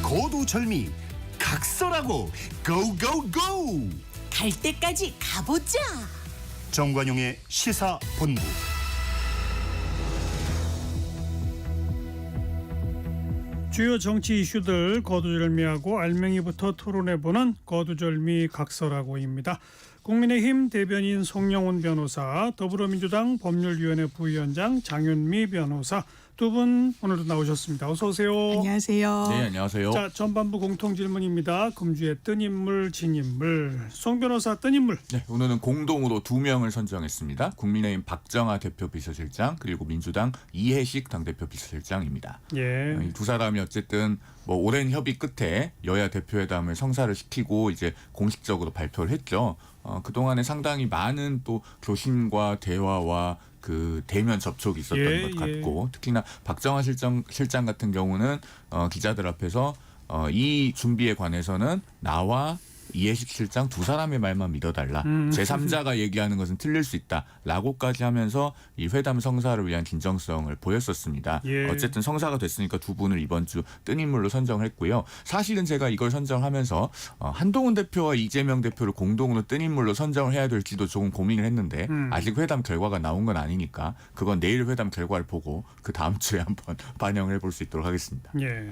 거두절미 각설하고 고고고! 갈 때까지 가보자. 정관용의 시사본부. 주요 정치 이슈들 거두절미하고 알맹이부터 토론해보는 거두절미 각설하고입니다. 국민의힘 대변인 송영훈 변호사, 더불어민주당 법률위원회 부위원장 장윤미 변호사 두 분 오늘도 나오셨습니다. 어서 오세요. 안녕하세요. 네, 안녕하세요. 자, 전반부 공통질문입니다. 금주의 뜬 인물, 진 인물. 송 변호사 뜬 인물. 네, 오늘은 공동으로 2명을 선정했습니다. 국민의힘 박정아 대표 비서실장 그리고 민주당 이해식 당대표 비서실장입니다. 예. 이 두 사람이 어쨌든 뭐 오랜 협의 끝에 여야 대표회담을 성사를 시키고 이제 공식적으로 발표를 했죠. 그동안에 상당히 많은 또 교신과 대화와 그 대면 접촉이 있었던 것 같고 특히나 박정아 실장 같은 경우는 기자들 앞에서 이 준비에 관해서는 나와 이해식 실장 두 사람의 말만 믿어달라. 제3자가 얘기하는 것은 틀릴 수 있다라고까지 하면서 이 회담 성사를 위한 진정성을 보였었습니다. 예. 어쨌든 성사가 됐으니까 두 분을 이번 주 뜬 인물로 선정했고요. 사실은 제가 이걸 선정하면서 한동훈 대표와 이재명 대표를 공동으로 뜬 인물로 선정을 해야 될지도 조금 고민을 했는데 아직 회담 결과가 나온 건 아니니까 그건 내일 회담 결과를 보고 그 다음 주에 한번 반영을 해볼 수 있도록 하겠습니다. 예.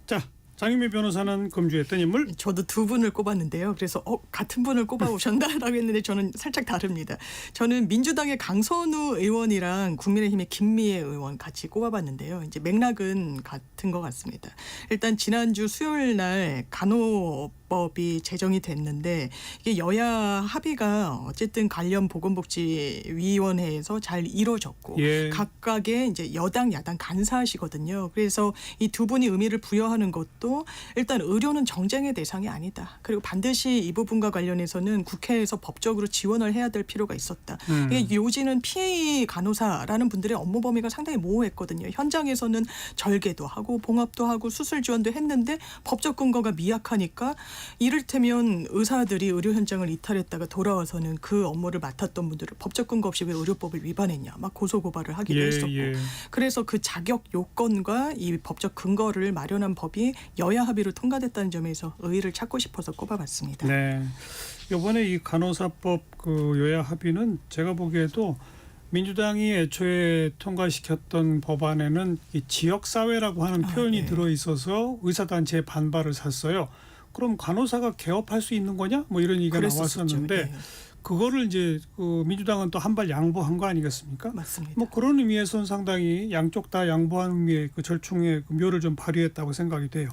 자, 장윤미 변호사는 금주의 뜬 인물. 저도 두 분을 꼽았는데요. 그래서 같은 분을 꼽아 오셨나라고 했는데 저는 살짝 다릅니다. 저는 민주당의 강선우 의원이랑 국민의힘의 김미애 의원 같이 꼽아봤는데요. 이제 맥락은 같은 것 같습니다. 일단 지난주 수요일 날 간호법이 제정이 됐는데 이게 여야 합의가 어쨌든 관련 보건복지위원회에서 잘 이루어졌고 예. 각각의 이제 여당 야당 간사하시거든요. 그래서 이 두 분이 의미를 부여하는 것도 일단 의료는 정쟁의 대상이 아니다. 그리고 반드시 이 부분과 관련해서는 국회에서 법적으로 지원을 해야 될 필요가 있었다. 이게 요지는 PA 간호사라는 분들의 업무 범위가 상당히 모호했거든요. 현장에서는 절개도 하고 봉합도 하고 수술 지원도 했는데 법적 근거가 미약하니까 이를테면 의사들이 의료 현장을 이탈했다가 돌아와서는 그 업무를 맡았던 분들을 법적 근거 없이 왜 의료법을 위반했냐 막 고소고발을 하기도 했었고 그래서 그 자격 요건과 이 법적 근거를 마련한 법이 여야 합의로 통과됐다는 점에서 의의를 찾고 싶어서 꼽아봤습니다. 네. 이번에 이 간호사법 그 여야 합의는 제가 보기에도 민주당이 애초에 통과시켰던 법안에는 이 지역사회라고 하는 표현이 네. 들어있어서 의사단체의 반발을 샀어요. 그럼 간호사가 개업할 수 있는 거냐? 뭐 이런 얘기가 나왔었는데 네. 그거를 이제 그 민주당은 또 한 발 양보한 거 아니겠습니까? 맞습니다. 뭐 그런 의미에서는 상당히 양쪽 다 양보한 의미의 그 절충의 그 묘를 좀 발휘했다고 생각이 돼요.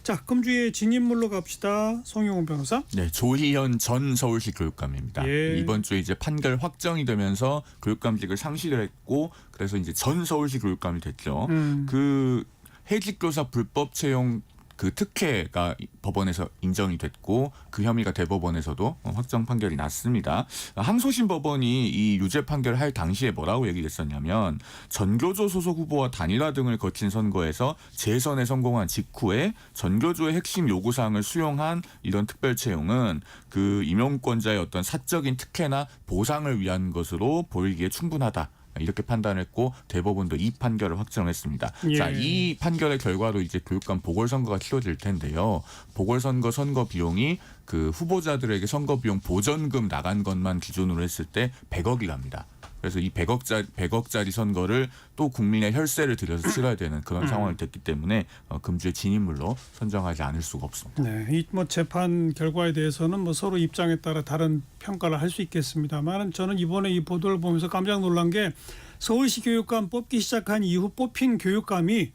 자, 금주의 진인물로 갑시다. 송영훈 변호사. 네, 조희연 전 서울시 교육감입니다. 예. 이번 주에 이제 판결 확정이 되면서 교육감직을 상실을 했고 그래서 이제 전 서울시 교육감이 됐죠. 그 해직교사 불법 채용 그 특혜가 법원에서 인정이 됐고 그 혐의가 대법원에서도 확정 판결이 났습니다. 항소심 법원이 이 유죄 판결을 할 당시에 뭐라고 얘기했었냐면 전교조 소속 후보와 단일화 등을 거친 선거에서 재선에 성공한 직후에 전교조의 핵심 요구사항을 수용한 이런 특별 채용은 그 임용권자의 어떤 사적인 특혜나 보상을 위한 것으로 보이기에 충분하다. 이렇게 판단했고 대법원도 이 판결을 확정했습니다. 예. 자, 이 판결의 결과로 이제 교육감 보궐선거가 치러질 텐데요. 보궐선거 선거 비용이 그 후보자들에게 선거 비용 보전금 나간 것만 기준으로 했을 때 100억이랍니다. 그래서 이 100억짜리 선거를 또 국민의 혈세를 들여서 치러야 되는 그런 상황이 됐기 때문에 금주의 진인물로 선정하지 않을 수가 없습니다. 네, 이 뭐 재판 결과에 대해서는 뭐 서로 입장에 따라 다른 평가를 할 수 있겠습니다만 저는 이번에 이 보도를 보면서 깜짝 놀란 게 서울시 교육감 뽑기 시작한 이후 뽑힌 교육감이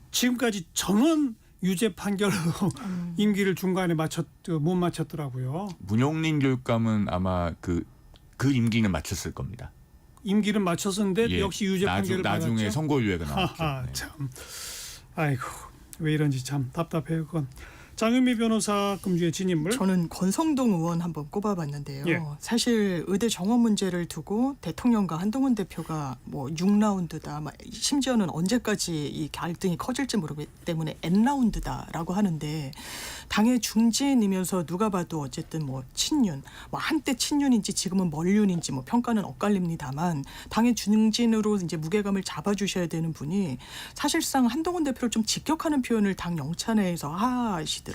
지금까지 전원 유죄 판결로 임기를 중간에 못 마쳤더라고요. 문용린 교육감은 아마 그 임기는 마쳤을 겁니다. 임기를 마쳤었는데 예, 역시 유죄 판결을 나중에 받았죠. 선고유예가 나왔죠. 하하, 네. 참, 아이고 왜 이런지 참 답답해요. 그건. 장윤미 변호사 금주의 진인물. 저는 권성동 의원 한번 꼽아봤는데요. 예. 사실 의대 정원 문제를 두고 대통령과 한동훈 대표가 뭐 6라운드다, 심지어는 언제까지 이 갈등이 커질지 모르기 때문에 N라운드다라고 하는데 당의 중진이면서 누가 봐도 어쨌든 뭐 친윤, 뭐 한때 친윤인지 지금은 멀윤인지 뭐 평가는 엇갈립니다만 당의 중진으로 이제 무게감을 잡아주셔야 되는 분이 사실상 한동훈 대표를 좀 직격하는 표현을 당 영찬회에서 하시더라고요.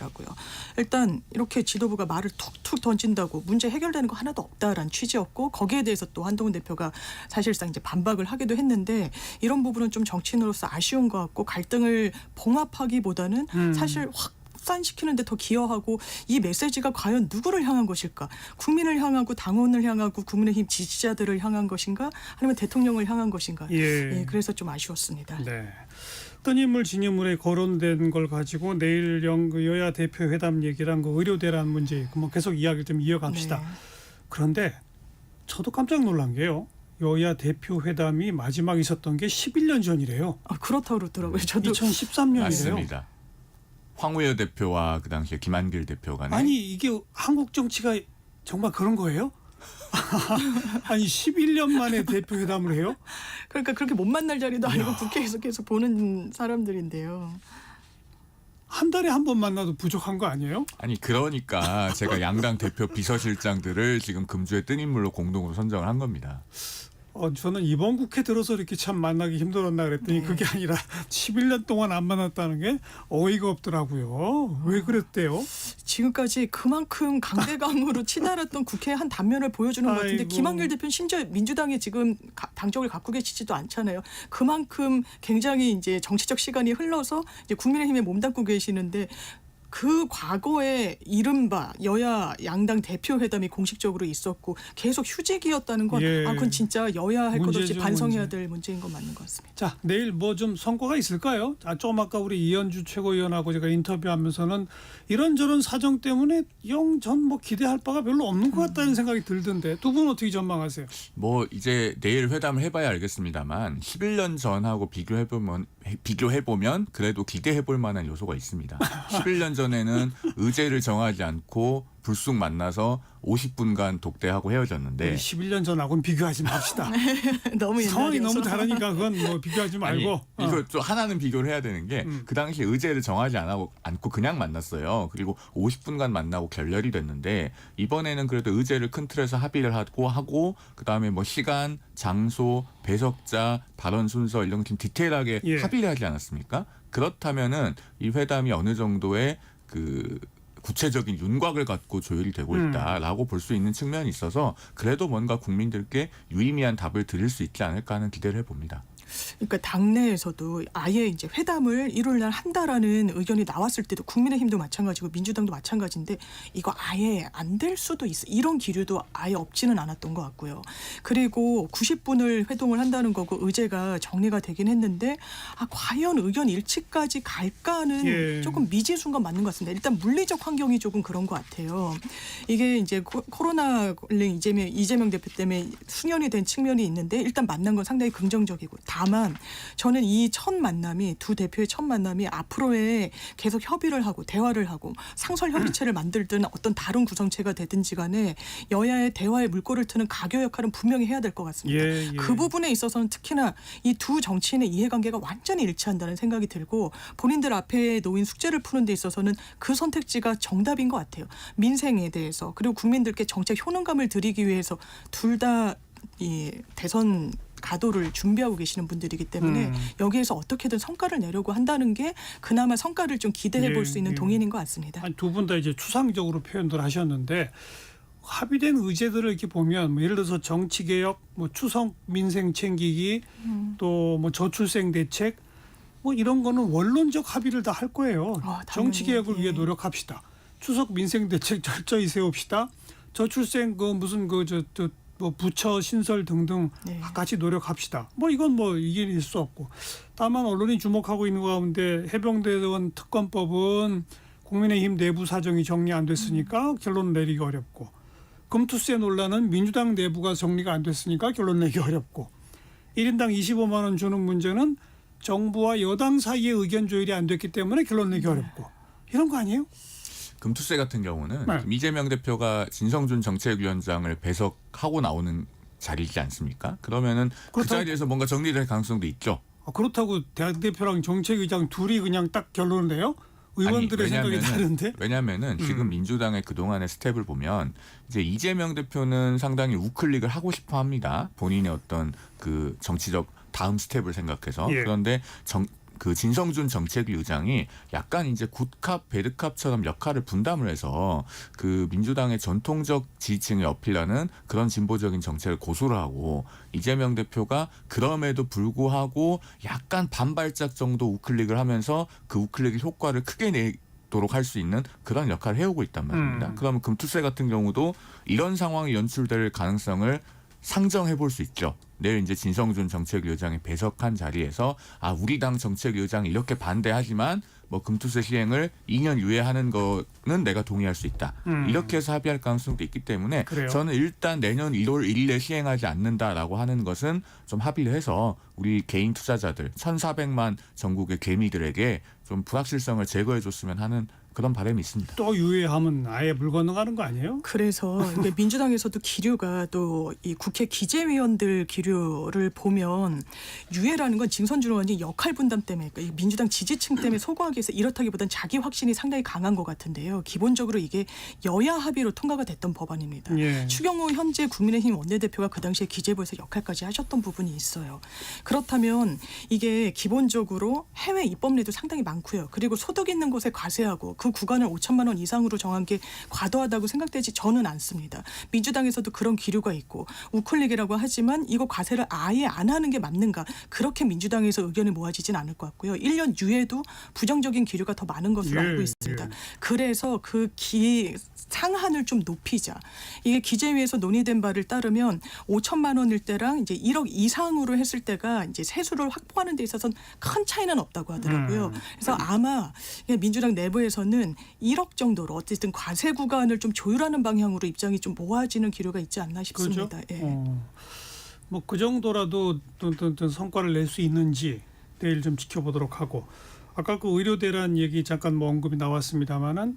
일단 이렇게 지도부가 말을 툭툭 던진다고 문제 해결되는 거 하나도 없다라는 취지였고 거기에 대해서 또 한동훈 대표가 사실상 이제 반박을 하기도 했는데 이런 부분은 좀 정치인으로서 아쉬운 것 같고 갈등을 봉합하기보다는 사실 확산시키는 데 더 기여하고 이 메시지가 과연 누구를 향한 것일까? 국민을 향하고 당원을 향하고 국민의힘 지지자들을 향한 것인가? 아니면 대통령을 향한 것인가? 예. 그래서 좀 아쉬웠습니다. 네. 뜬인물 진인물에 거론된 걸 가지고 내일 그 여야 대표 회담 얘기랑 그 의료 대란 문제 뭐 계속 이야기를 좀 이어갑시다. 네. 그런데 저도 깜짝 놀란 게요. 여야 대표 회담이 마지막 있었던 게 11년 전이래요. 그렇다고 그러더라고요. 저도 2013년이래요. 맞습니다. 황우여 대표와 그 당시에 김한길 대표 간에 아니 이게 한국 정치가 정말 그런 거예요? 아니 11년 만에 대표 회담을 해요? 그러니까 그렇게 못 만날 자리도 아니고 국회에서 계속 보는 사람들인데요. 한 달에 한 번 만나도 부족한 거 아니에요? 아니 그러니까 제가 양당 대표 비서실장들을 지금 금주의 뜬 인물로 공동으로 선정을 한 겁니다. 저는 이번 국회 들어서 이렇게 참 만나기 힘들었나 그랬더니 그게 아니라 11년 동안 안 만났다는 게 어이가 없더라고요. 왜 그랬대요? 지금까지 그만큼 강대강으로 치달았던 국회의 한 단면을 보여주는 것 같은데 아이고. 김한길 대표는 심지어 민주당에 지금 당적을 갖고 계시지도 않잖아요. 그만큼 굉장히 이제 정치적 시간이 흘러서 이제 국민의힘에 몸담고 계시는데 그 과거에 이른바 여야 양당 대표 회담이 공식적으로 있었고 계속 휴직이었다는 건 예. 그건 진짜 여야 할 것 없이 문제죠, 반성해야 문제. 될 문제인 건 맞는 것 같습니다. 자, 내일 뭐 좀 성과가 있을까요? 조금 아까 우리 이현주 최고위원하고 제가 인터뷰하면서는 이런저런 사정 때문에 전 뭐 기대할 바가 별로 없는 것 같다는 생각이 들던데 두 분 어떻게 전망하세요? 뭐 이제 내일 회담을 해봐야 알겠습니다만 11년 전하고 비교해보면 그래도 기대해볼 만한 요소가 있습니다. 11년 전에는 의제를 정하지 않고 불쑥 만나서 50분간 독대하고 헤어졌는데 11년 전하고는 비교하지 맙시다. 너무 상황이 옛날이어서. 너무 다르니까 그건 뭐 비교하지 말고. 아니, 이거 좀 하나는 비교를 해야 되는 게 그 당시 의제를 정하지 않고 그냥 만났어요. 그리고 50분간 만나고 결렬이 됐는데 이번에는 그래도 의제를 큰 틀에서 합의를 하고 그다음에 뭐 시간, 장소, 배석자, 발언 순서 이런 거 좀 디테일하게 예. 합의를 하지 않았습니까? 그렇다면은 이 회담이 어느 정도의 그 구체적인 윤곽을 갖고 조율이 되고 있다라고 볼 수 있는 측면이 있어서 그래도 뭔가 국민들께 유의미한 답을 드릴 수 있지 않을까 하는 기대를 해봅니다. 그러니까 당내에서도 아예 이제 회담을 일요일 날 한다라는 의견이 나왔을 때도 국민의힘도 마찬가지고 민주당도 마찬가지인데 이거 아예 안 될 수도 있어. 이런 기류도 아예 없지는 않았던 것 같고요. 그리고 90분을 회동을 한다는 거고 의제가 정리가 되긴 했는데 과연 의견 일치까지 갈까는 예. 조금 미지수인 건 맞는 것 같습니다. 일단 물리적 환경이 조금 그런 것 같아요. 이게 이제 코로나 걸린 이재명 대표 때문에 수년이 된 측면이 있는데 일단 만난 건 상당히 긍정적이고 다만 저는 이 첫 만남이 두 대표의 첫 만남이 앞으로의 계속 협의를 하고 대화를 하고 상설 협의체를 만들든 어떤 다른 구성체가 되든지 간에 여야의 대화의 물꼬를 트는 가교 역할은 분명히 해야 될 것 같습니다. 예. 그 부분에 있어서는 특히나 이 두 정치인의 이해관계가 완전히 일치한다는 생각이 들고 본인들 앞에 놓인 숙제를 푸는 데 있어서는 그 선택지가 정답인 것 같아요. 민생에 대해서 그리고 국민들께 정책 효능감을 드리기 위해서 둘 다 이 대선 가도를 준비하고 계시는 분들이기 때문에 여기에서 어떻게든 성과를 내려고 한다는 게 그나마 성과를 좀 기대해 볼 수 있는 동인인 것 같습니다. 두 분 다 이제 추상적으로 표현들 하셨는데 합의된 의제들을 이렇게 보면 뭐 예를 들어서 정치 개혁, 뭐 추석 민생 챙기기, 또 뭐 저출생 대책, 뭐 이런 거는 원론적 합의를 다 할 거예요. 당연히. 정치 개혁을 위해 예. 노력합시다. 추석 민생 대책 철저히 세웁시다. 저출생 뭐 부처 신설 등등 네. 같이 노력합시다. 뭐 이건 뭐 이길 수 없고 다만 언론이 주목하고 있는 가운데 해병대원 특검법은 국민의힘 내부 사정이 정리 안 됐으니까 결론 내리기 어렵고 금투세 논란은 민주당 내부가 정리가 안 됐으니까 결론 내기 어렵고 1인당 25만 원 주는 문제는 정부와 여당 사이의 의견 조율이 안 됐기 때문에 결론 내기 어렵고 이런 거 아니에요? 금투세 같은 경우는 네. 이재명 대표가 진성준 정책위원장을 배석하고 나오는 자리이지 않습니까? 그러면은 그 그렇다고- 자리에서 뭔가 정리될 가능성도 있죠. 그렇다고 대표랑 정책의장 둘이 그냥 딱 결론을 내요? 의원들의 생각이 다른데? 왜냐하면은 지금 민주당의 그동안의 스텝을 보면 이제 이재명 대표는 상당히 우클릭을 하고 싶어 합니다. 본인의 어떤 그 정치적 다음 스텝을 생각해서. 예. 그런데 그 진성준 정책위 의장이 약간 이제 굿캅 배드캅처럼 역할을 분담을 해서 그 민주당의 전통적 지지층을 어필하는 그런 진보적인 정책을 고수를 하고 이재명 대표가 그럼에도 불구하고 약간 반발짝 정도 우클릭을 하면서 그 우클릭의 효과를 크게 내도록 할 수 있는 그런 역할을 해오고 있단 말입니다. 그러면 금투세 같은 경우도 이런 상황이 연출될 가능성을 상정해 볼 수 있죠. 내일 이제 진성준 정책위원장이 배석한 자리에서 우리 당 정책위원장이 이렇게 반대하지만 뭐 금투세 시행을 2년 유예하는 거는 내가 동의할 수 있다. 이렇게 해서 합의할 가능성도 있기 때문에 그래요? 저는 일단 내년 1월 1일에 시행하지 않는다라고 하는 것은 좀 합의를 해서 우리 개인 투자자들 1,400만 전국의 개미들에게 좀 불확실성을 제거해 줬으면 하는 그런 바람이 있습니다. 또 유예하면 아예 물 건너가는 거 아니에요? 그래서 이게 민주당에서도 기류가 또 이 국회 기재위원들 기류를 보면 유예라는 건 진성준 의원이 역할 분담 때문에 그러니까 이 민주당 지지층 때문에 소거하기 위해서 이렇다기보단 자기 확신이 상당히 강한 것 같은데요. 기본적으로 이게 여야 합의로 통과가 됐던 법안입니다. 예. 추경호 현재 국민의힘 원내대표가 그 당시에 기재부에서 역할까지 하셨던 부분이 있어요. 그렇다면 이게 기본적으로 해외 입법례도 상당히 많고요. 그리고 소득 있는 곳에 과세하고 그 구간을 5천만 원 이상으로 정한 게 과도하다고 생각되지 저는 않습니다. 민주당에서도 그런 기류가 있고 우클릭이라고 하지만 이거 과세를 아예 안 하는 게 맞는가 그렇게 민주당에서 의견이 모아지진 않을 것 같고요. 1년 유예도 부정적인 기류가 더 많은 것으로 예, 알고 있습니다. 예. 그래서 그 상한을 좀 높이자. 이게 기재위에서 논의된 바를 따르면 5천만 원일 때랑 이제 1억 이상으로 했을 때가 이제 세수를 확보하는 데 있어서는 큰 차이는 없다고 하더라고요. 그래서 아마 민주당 내부에서는 1억 정도로 어쨌든 과세 구간을 좀 조율하는 방향으로 입장이 좀 모아지는 기류가 있지 않나 싶습니다. 그렇죠? 예. 뭐 그 정도라도 어떤 성과를 낼 수 있는지 내일 좀 지켜보도록 하고 아까 그 의료 대란 얘기 잠깐 뭐 언급이 나왔습니다만은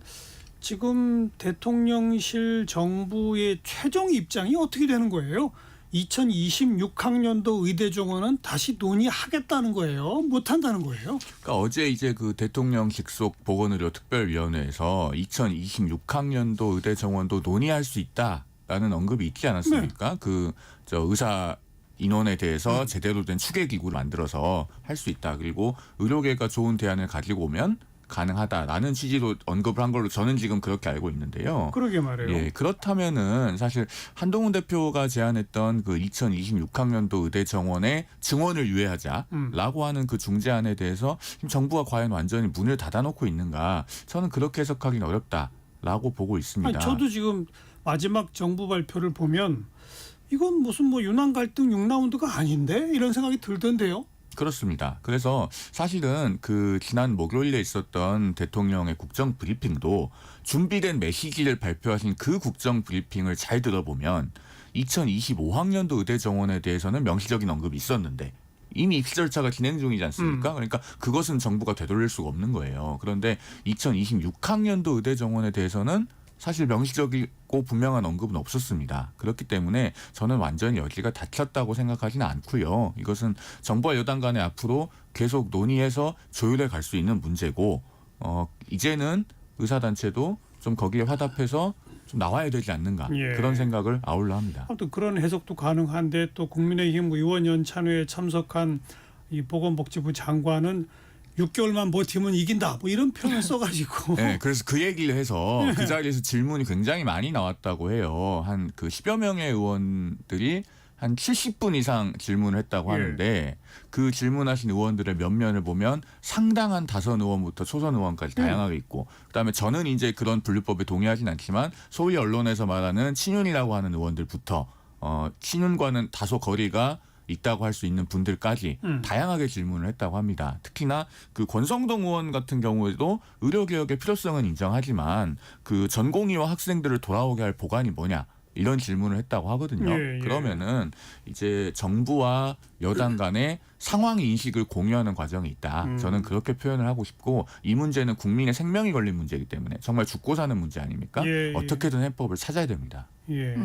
지금 대통령실 정부의 최종 입장이 어떻게 되는 거예요? 2026학년도 의대 정원은 다시 논의하겠다는 거예요? 못한다는 거예요? 그러니까 어제 이제 그 대통령 직속 보건의료 특별위원회에서 2026학년도 의대 정원도 논의할 수 있다라는 언급이 있지 않았습니까? 네. 그 저 의사 인원에 대해서 제대로 된 추계 기구를 만들어서 할 수 있다. 그리고 의료계가 좋은 대안을 가지고 오면 가능하다라는 취지로 언급을 한 걸로 저는 지금 그렇게 알고 있는데요. 그러게 말이에요. 예, 그렇다면은 사실 한동훈 대표가 제안했던 그 2026학년도 의대 정원의 증원을 유예하자라고 하는 그 중재안에 대해서 지금 정부가 과연 완전히 문을 닫아놓고 있는가? 저는 그렇게 해석하기는 어렵다라고 보고 있습니다. 아니, 저도 지금 마지막 정부 발표를 보면 이건 무슨 뭐 유난 갈등 6라운드가 아닌데 이런 생각이 들던데요. 그렇습니다. 그래서 사실은 그 지난 목요일에 있었던 대통령의 국정 브리핑도 준비된 메시지를 발표하신 그 국정 브리핑을 잘 들어보면 2025학년도 의대 정원에 대해서는 명시적인 언급이 있었는데 이미 입시 절차가 진행 중이지 않습니까? 그러니까 그것은 정부가 되돌릴 수가 없는 거예요. 그런데 2026학년도 의대 정원에 대해서는 사실 명시적이고 분명한 언급은 없었습니다. 그렇기 때문에 저는 완전히 여지가 닫혔다고 생각하지는 않고요. 이것은 정부와 여당 간에 앞으로 계속 논의해서 조율해 갈 수 있는 문제고 이제는 의사단체도 좀 거기에 화답해서 좀 나와야 되지 않는가 예. 그런 생각을 아울러 합니다. 아무튼 그런 해석도 가능한데 또 국민의힘 의원 연찬회에 참석한 이 보건복지부 장관은 6개월만 버티면 이긴다. 뭐 이런 표현을 써가지고. 네, 그래서 그 얘기를 해서 그 자리에서 질문이 굉장히 많이 나왔다고 해요. 한 그 10여 명의 의원들이 한 70분 이상 질문을 했다고 하는데 그 질문하신 의원들의 면면을 보면 상당한 다선 의원부터 초선 의원까지 다양하게 있고 그다음에 저는 이제 그런 분류법에 동의하진 않지만 소위 언론에서 말하는 친윤이라고 하는 의원들부터 친윤과는 다소 거리가 있다고 할 수 있는 분들까지 다양하게 질문을 했다고 합니다. 특히나 그 권성동 의원 같은 경우에도 의료개혁의 필요성은 인정하지만 그 전공의와 학생들을 돌아오게 할 보관이 뭐냐 이런 질문을 했다고 하거든요. 예. 그러면은 이제 정부와 여당 간의 상황 인식을 공유하는 과정이 있다. 저는 그렇게 표현을 하고 싶고 이 문제는 국민의 생명이 걸린 문제이기 때문에 정말 죽고 사는 문제 아닙니까? 예. 어떻게든 해법을 찾아야 됩니다. 예.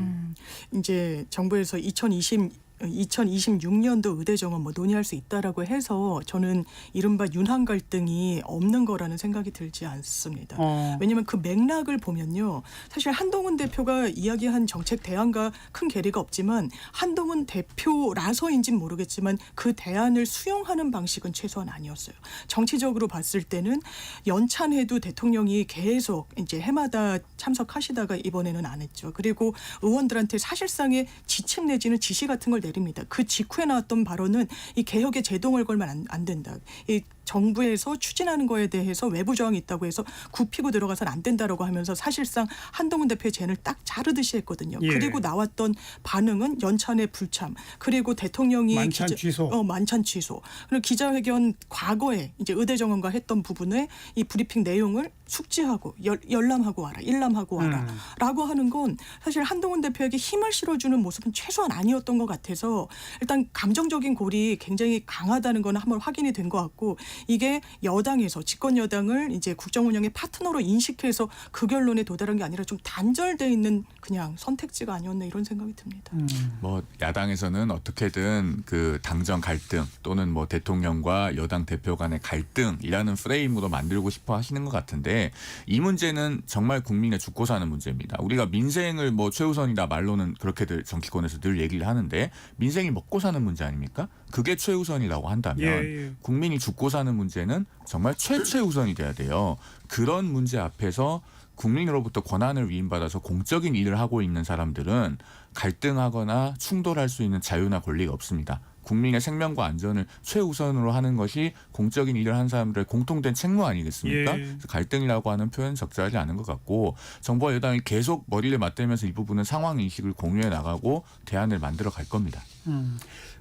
이제 정부에서 2026년도 의대 정원 뭐 논의할 수 있다라고 해서 저는 이른바 윤한 갈등이 없는 거라는 생각이 들지 않습니다. 왜냐하면 그 맥락을 보면요. 사실 한동훈 대표가 이야기한 정책 대안과 큰 괴리가 없지만 한동훈 대표라서인지는 모르겠지만 그 대안을 수용하는 방식은 최소한 아니었어요. 정치적으로 봤을 때는 연찬해도 대통령이 계속 이제 해마다 참석하시다가 이번에는 안 했죠. 그리고 의원들한테 사실상의 지침 내지는 지시 같은 걸 내립니다. 그 직후에 나왔던 발언은 이 개혁에 제동을 걸면 안 된다. 이 정부에서 추진하는 거에 대해서 외부 저항이 있다고 해서 굽히고 들어가서는 안 된다라고 하면서 사실상 한동훈 대표의 젠을 딱 자르듯이 했거든요. 예. 그리고 나왔던 반응은 연찬의 불참, 그리고 대통령이 만찬 취소. 만찬 취소. 그리고 기자회견 과거에 이제 의대 정원과 했던 부분에 이 브리핑 내용을 숙지하고 열람하고 와라, 일람하고 와라라고 하는 건 사실 한동훈 대표에게 힘을 실어주는 모습은 최소한 아니었던 것 같아서 일단 감정적인 골이 굉장히 강하다는 거는 한번 확인이 된 것 같고 이게 여당에서 집권 여당을 이제 국정 운영의 파트너로 인식해서 그 결론에 도달한 게 아니라 좀 단절돼 있는 그냥 선택지가 아니었나 이런 생각이 듭니다. 뭐 야당에서는 어떻게든 그 당정 갈등 또는 뭐 대통령과 여당 대표 간의 갈등이라는 프레임으로 만들고 싶어 하시는 것 같은데 이 문제는 정말 국민의 죽고 사는 문제입니다. 우리가 민생을 뭐 최우선이다 말로는 그렇게들 정치권에서 늘 얘기를 하는데 민생이 먹고 사는 문제 아닙니까? 그게 최우선이라고 한다면 국민이 죽고 사는 문제는 정말 최우선이 돼야 돼요. 그런 문제 앞에서 국민으로부터 권한을 위임받아서 공적인 일을 하고 있는 사람들은 갈등하거나 충돌할 수 있는 자유나 권리가 없습니다. 국민의 생명과 안전을 최우선으로 하는 것이 공적인 일을 하는 사람들의 공통된 책무 아니겠습니까? 예. 그래서 갈등이라고 하는 표현은 적절하지 않은 것 같고 정부와 여당이 계속 머리를 맞대면서 이 부분은 상황 인식을 공유해 나가고 대안을 만들어 갈 겁니다.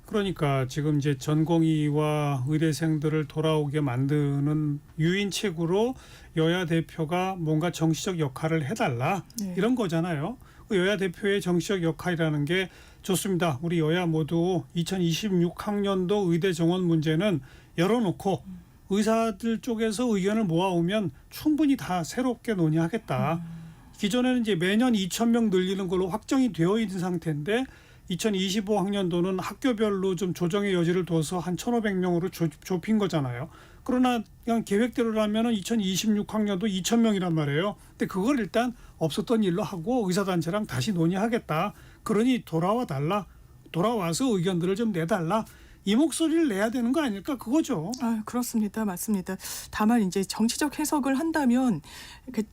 그러니까 지금 이제 전공의와 의대생들을 돌아오게 만드는 유인책으로 여야 대표가 뭔가 정치적 역할을 해달라 이런 거잖아요. 그 여야 대표의 정치적 역할이라는 게 좋습니다. 우리 여야 모두 2026학년도 의대 정원 문제는 열어놓고 의사들 쪽에서 의견을 모아오면 충분히 다 새롭게 논의하겠다. 기존에는 이제 매년 2,000명 늘리는 걸로 확정이 되어 있는 상태인데 2025학년도는 학교별로 좀 조정의 여지를 둬서 한 1,500명으로 좁힌 거잖아요. 그러나 그냥 계획대로라면 2026학년도 2,000명이란 말이에요. 근데 그걸 일단 없었던 일로 하고 의사단체랑 다시 논의하겠다. 그러니 돌아와 달라. 돌아와서 의견들을 좀 내달라. 이 목소리를 내야 되는 거 아닐까 그거죠. 그렇습니다. 맞습니다. 다만 이제 정치적 해석을 한다면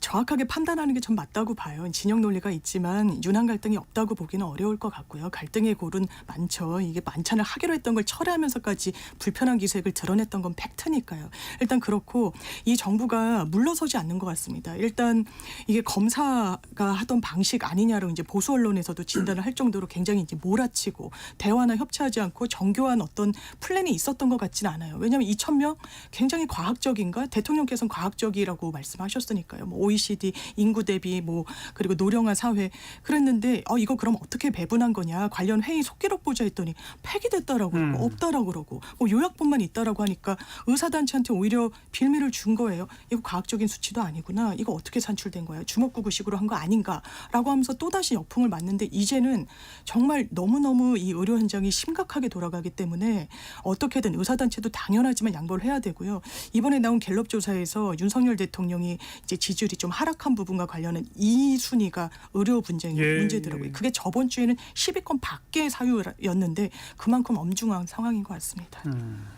정확하게 판단하는 게 전 맞다고 봐요. 진영 논리가 있지만 윤한 갈등이 없다고 보기는 어려울 것 같고요. 갈등의 골은 많죠. 이게 만찬을 하기로 했던 걸 철회하면서까지 불편한 기색을 드러냈던 건 팩트니까요. 일단 그렇고 이 정부가 물러서지 않는 것 같습니다. 일단 이게 검사가 하던 방식 아니냐로 이제 보수 언론에서도 진단을 할 정도로 굉장히 이제 몰아치고 대화나 협치하지 않고 정교한 어떤 플랜이 있었던 것 같지는 않아요. 왜냐하면 2,000명 굉장히 과학적인가? 대통령께서는 과학적이라고 말씀하셨으니까요. 뭐 OECD 인구 대비 뭐 그리고 노령화 사회 그랬는데 이거 그럼 어떻게 배분한 거냐? 관련 회의 속기록 보자 했더니 폐기됐다라고 그러고 없다라고 그러고 뭐 요약본만 있다라고 하니까 의사단체한테 오히려 빌미를 준 거예요. 이거 과학적인 수치도 아니구나. 이거 어떻게 산출된 거야? 주먹구구식으로 한 거 아닌가라고 하면서 또다시 역풍을 맞는데 이제는 정말 너무너무 이 의료 현장이 심각하게 돌아가기 때문에 어떻게든 의사단체도 당연하지만 양보를 해야 되고요. 이번에 나온 갤럽 조사에서 윤석열 대통령이 이제 지지율이 좀 하락한 부분과 관련한 2순위가 의료 문제더라고요. 그게 저번 주에는 10위권 밖의 사유였는데 그만큼 엄중한 상황인 것 같습니다.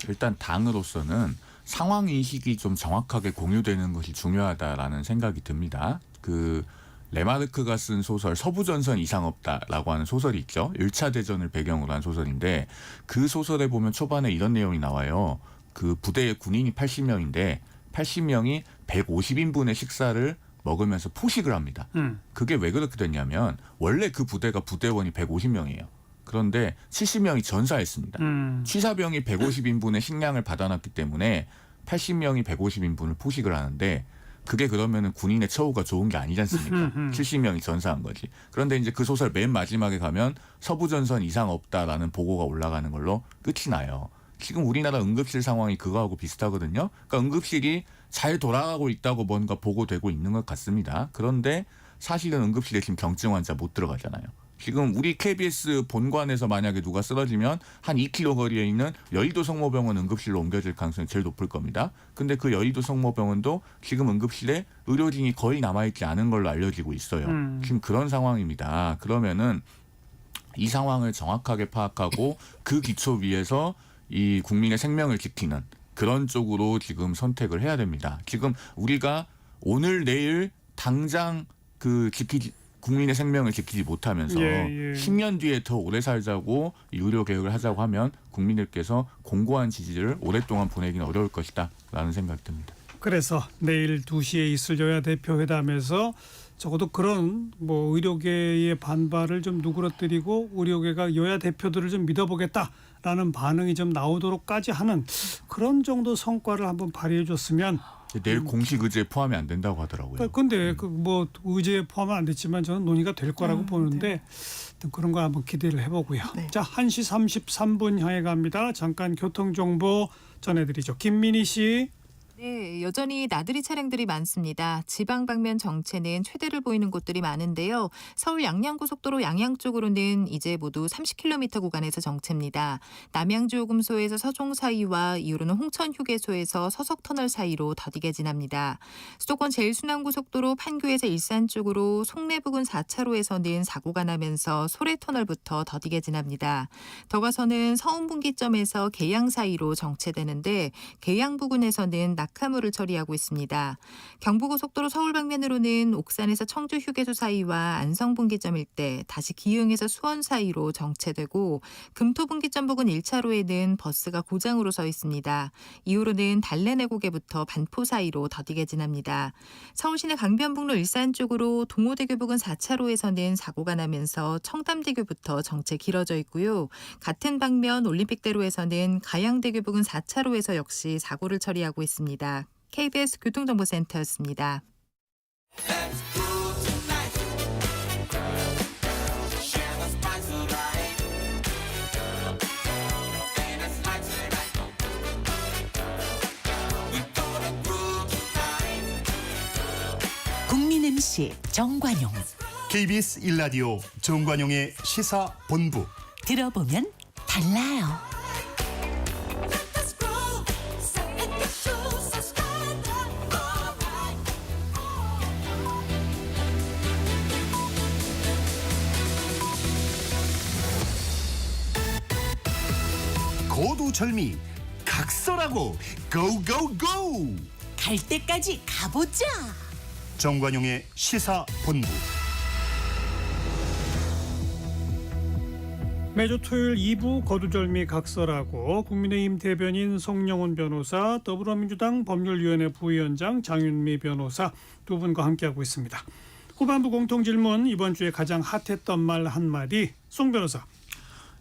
일단 당으로서는 상황 인식이 좀 정확하게 공유되는 것이 중요하다라는 생각이 듭니다. 그 레마르크가 쓴 소설 서부전선 이상 없다라고 하는 소설이 있죠. 1차 대전을 배경으로 한 소설인데 그 소설에 보면 초반에 이런 내용이 나와요. 그 부대의 군인이 80명인데 80명이 150인분의 식사를 먹으면서 포식을 합니다. 그게 왜 그렇게 됐냐면 원래 그 부대가 부대원이 150명이에요. 그런데 70명이 전사했습니다. 취사병이 150인분의 식량을 받아놨기 때문에 80명이 150인분을 포식을 하는데 그게 그러면은 군인의 처우가 좋은 게 아니지 않습니까? 70명이 전사한 거지. 그런데 이제 그 소설 맨 마지막에 가면 서부전선 이상 없다라는 보고가 올라가는 걸로 끝이 나요. 지금 우리나라 응급실 상황이 그거하고 비슷하거든요. 그러니까 응급실이 잘 돌아가고 있다고 뭔가 보고되고 있는 것 같습니다. 그런데 사실은 응급실에 지금 경증 환자 못 들어가잖아요. 지금 우리 KBS 본관에서 만약에 누가 쓰러지면 한 2km 거리에 있는 여의도 성모병원 응급실로 옮겨질 가능성이 제일 높을 겁니다. 근데 그 여의도 성모병원도 지금 응급실에 의료진이 거의 남아있지 않은 걸로 알려지고 있어요. 지금 그런 상황입니다. 그러면은 이 상황을 정확하게 파악하고 그 기초 위에서 이 국민의 생명을 지키는 그런 쪽으로 지금 선택을 해야 됩니다. 지금 우리가 오늘 내일 당장 국민의 생명을 지키지 못하면서 10년 뒤에 더 오래 살자고 의료 개혁을 하자고 하면 국민들께서 공고한 지지를 오랫동안 보내기는 어려울 것이다라는 생각이 듭니다. 그래서 내일 2시에 있을 여야 대표회담에서 적어도 그런 뭐 의료계의 반발을 좀 누그러뜨리고 의료계가 여야 대표들을 좀 믿어보겠다라는 반응이 좀 나오도록까지 하는 그런 정도 성과를 한번 발휘해 줬으면. 내일 공식 의제에 포함이 안 된다고 하더라고요. 그런데 그 뭐 의제에 포함은 안 됐지만 저는 논의가 될 거라고 보는데 그런 거 한번 기대를 해보고요. 네. 자, 1시 33분 향해 갑니다. 잠깐 교통정보 전해드리죠. 김민희 씨. 네, 여전히 나들이 차량들이 많습니다. 지방 방면 정체는 최대를 보이는 곳들이 많은데요. 서울 양양고속도로 양양 쪽으로는 이제 모두 30km 구간에서 정체입니다. 남양주요금소에서 서종 사이와 이후로는 홍천휴게소에서 서석터널 사이로 더디게 지납니다. 수도권 제일순환고속도로 판교에서 일산 쪽으로 송내 부근 4차로에서는 사고가 나면서 소래터널부터 더디게 지납니다. 더 가서는 서운분기점에서 계양 사이로 정체되는데 계양 부근에서는 낙하물을 처리하고 있습니다. 경부고속도로 서울 방면으로는 옥산에서 청주휴게소 사이와 안성분기점 일대, 다시 기흥에서 수원 사이로 정체되고 금토분기점 부근 1차로에는 버스가 고장으로 서 있습니다. 이후로는 달래내고개부터 반포 사이로 더디게 지납니다. 서울시내 강변북로 일산 쪽으로 동호대교 부근 4차로에서는 사고가 나면서 청담대교부터 정체 길어져 있고요. 같은 방면 올림픽대로에서는 가양대교 부근 4차로에서 역시 사고를 처리하고 있습니다. KBS 교통정보센터였습니다. 국민 MC 정관용. KBS 1라디오 정관용의 시사본부. 들어보면 달라요. 고두절미 각설하고 고고고. 갈 때까지 가보자. 정관용의 시사본부. 매주 토요일 2부 거두절미 각설하고 국민의힘 대변인 송영훈 변호사, 더불어민주당 법률위원회 부위원장 장윤미 변호사 두 분과 함께하고 있습니다. 후반부 공통질문, 이번 주에 가장 핫했던 말 한마디, 송 변호사.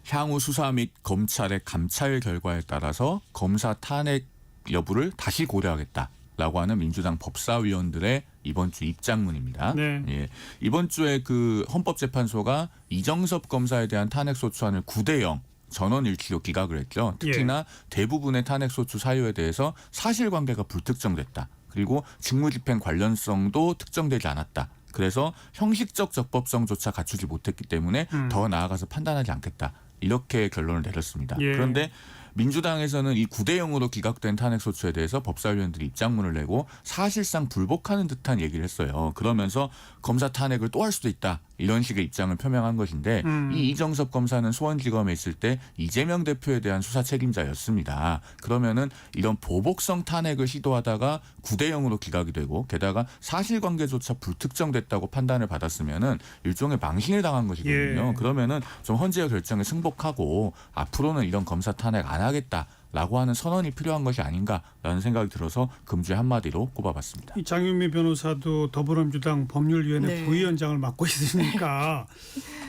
향후 수사 및 검찰의 감찰 결과에 따라서 검사 탄핵 여부를 다시 고려하겠다라고 하는 민주당 법사위원들의 이번 주 입장문입니다. 네. 예, 이번 주에 그 헌법재판소가 이정섭 검사에 대한 탄핵소추안을 9대0 전원일치로 기각을 했죠. 특히나 대부분의 탄핵소추 사유에 대해서 사실관계가 불특정됐다. 그리고 직무집행 관련성도 특정되지 않았다. 그래서 형식적 적법성조차 갖추지 못했기 때문에 더 나아가서 판단하지 않겠다. 이렇게 결론을 내렸습니다. 예. 그런데 민주당에서는 이 9대0으로 기각된 탄핵소추에 대해서 법사위원들이 입장문을 내고 사실상 불복하는 듯한 얘기를 했어요. 그러면서 검사 탄핵을 또 할 수도 있다. 이런 식의 입장을 표명한 것인데 이 이정섭 검사는 수원지검에 있을 때 이재명 대표에 대한 수사 책임자였습니다. 그러면은 이런 보복성 탄핵을 시도하다가 9대0으로 기각이 되고 게다가 사실관계조차 불특정됐다고 판단을 받았으면은 일종의 망신을 당한 것이거든요. 예. 그러면은 좀 헌재의 결정에 승복하고 앞으로는 이런 검사 탄핵 안 하겠다라고 하는 선언이 필요한 것이 아닌가라는 생각이 들어서 금주의 한마디로 꼽아봤습니다. 이 장윤미 변호사도 더불어민주당 법률위원회 네. 부위원장을 맡고 있으니까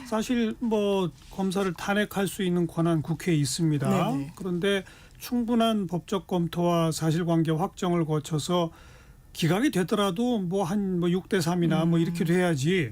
사실 뭐 검사를 탄핵할 수 있는 권한 국회에 있습니다. 네네. 그런데 충분한 법적 검토와 사실관계 확정을 거쳐서 기각이 되더라도 뭐 한 6대 3이나 뭐 이렇게 돼야지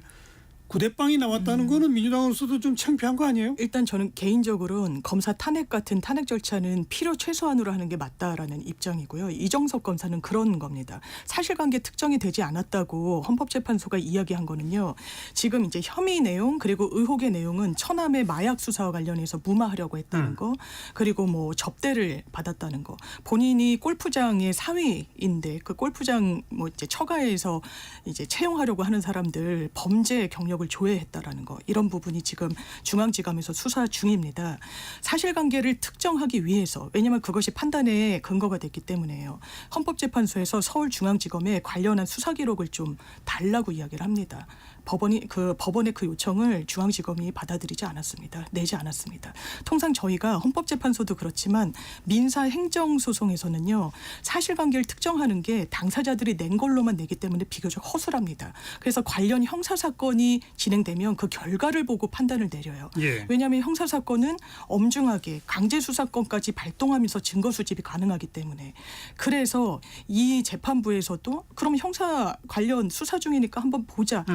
9대 0이 나왔다는 거는 민주당으로서도 좀 창피한 거 아니에요? 일단 저는 개인적으로는 검사 탄핵 같은 탄핵 절차는 필요 최소한으로 하는 게 맞다라는 입장이고요. 이정섭 검사는 그런 겁니다. 사실관계 특정이 되지 않았다고 헌법재판소가 이야기한 거는요. 지금 이제 혐의 내용 그리고 의혹의 내용은 처남의 마약 수사와 관련해서 무마하려고 했다는 거, 그리고 뭐 접대를 받았다는 거, 본인이 골프장의 사위인데 그 골프장 뭐 이제 처가에서 이제 채용하려고 하는 사람들 범죄 경력을 조회했다라는 거, 이런 부분이 지금 중앙지검에서 수사 중입니다. 사실관계를 특정하기 위해서, 왜냐하면 그것이 판단의 근거가 됐기 때문에요. 헌법재판소에서 서울중앙지검에 관련한 수사 기록을 좀 달라고 이야기를 합니다. 법원의 그 요청을 중앙지검이 받아들이지 않았습니다. 내지 않았습니다. 통상 저희가 헌법재판소도 그렇지만 민사 행정소송에서는요, 사실관계를 특정하는 게 당사자들이 낸 걸로만 내기 때문에 비교적 허술합니다. 그래서 관련 형사사건이 진행되면 그 결과를 보고 판단을 내려요. 예. 왜냐하면 형사사건은 엄중하게 강제수사권까지 발동하면서 증거 수집이 가능하기 때문에. 그래서 이 재판부에서도 그럼 형사 관련 수사 중이니까 한번 보자.